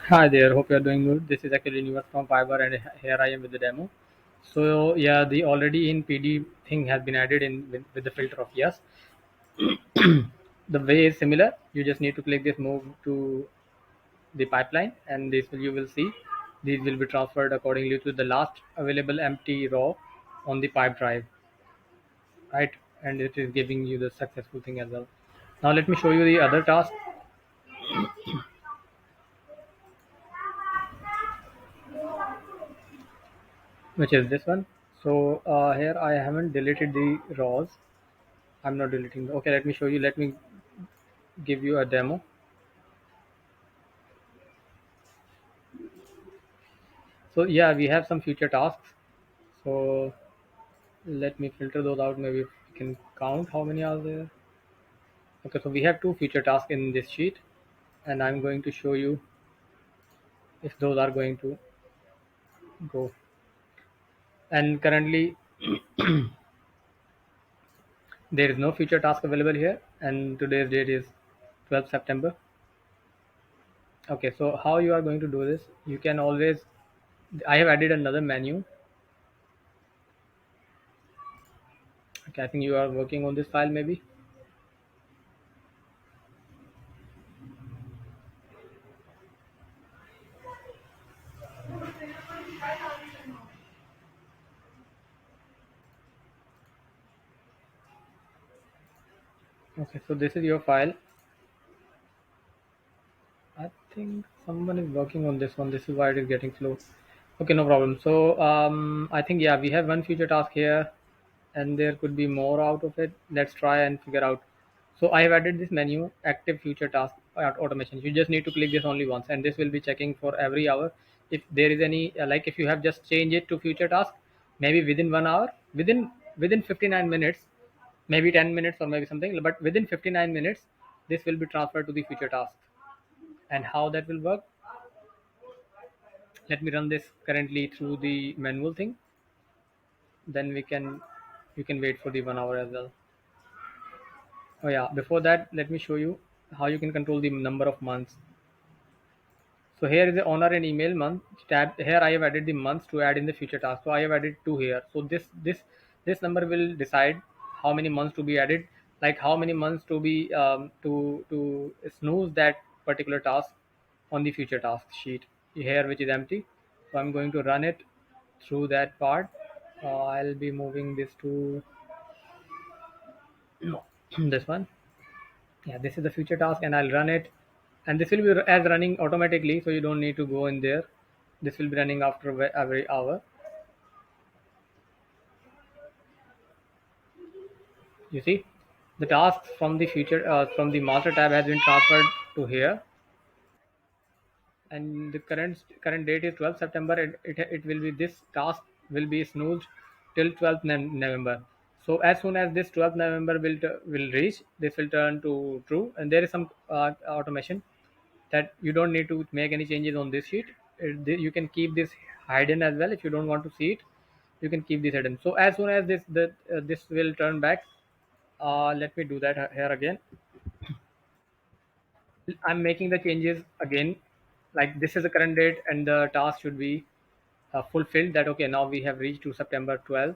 Hi there, hope you are doing good. This is actually Nivas from Fiverr and here I am with the demo. So yeah, the already in PD thing has been added in with the filter of yes. The way is similar. You just need to click this move to the pipeline and you will see these will be transferred accordingly to the last available empty row on the pipe drive, right? And it is giving you the successful thing as well. Now let me show you the other task, which is this one. So here I haven't deleted the rows. I'm not deleting. Okay, let me show you. Let me give you a demo. So yeah, we have some future tasks. So let me filter those out. Maybe we can count how many are there. Okay, so we have two future tasks in this sheet, and I'm going to show you if those are going to go. And currently, there is no future task available here, and today's date is 12th September. Okay, so how you are going to do this? You can always. I have added another menu. Okay, I think you are working on this file maybe. Okay, so this is your file. I think someone is working on this one. This is why it is getting slow. Okay, no problem. So I think yeah, we have one future task here, and there could be more out of it. Let's try and figure out. So I have added this menu, active future task automation. You just need to click this only once, and this will be checking for every hour. If there is any like if you have just changed it to future task, maybe within 1 hour, within 59 minutes, maybe 10 minutes or maybe something, but within 59 minutes, this will be transferred to the future task. And how that will work, let me run this currently through the manual thing, then we can you can wait for the 1 hour as well. Oh yeah, before that let me show you how you can control the number of months. So here is the honor and email month tab. Here I have added the months to add in the future task, so I have added two here. So this number will decide how many months to be added, like how many months to be to snooze that particular task on the future task sheet here, which is empty. So I'm going to run it through that part. I'll be moving this to this one. Yeah, this is the future task, and I'll run it, and this will be as running automatically, so you don't need to go in there. This will be running after every hour. You see, the tasks from the future from the master tab has been transferred to here, and the current date is 12th September. It will be this task will be snoozed till 12th November. So as soon as this 12th November will reach, this will turn to true, and there is some automation that you don't need to make any changes on this sheet. You can keep this hidden as well if you don't want to see it. You can keep this hidden. So as soon as this will turn back, let me do that here again. I'm making the changes again. Like this is the current date, and the task should be fulfilled. That okay, now we have reached to September 12th.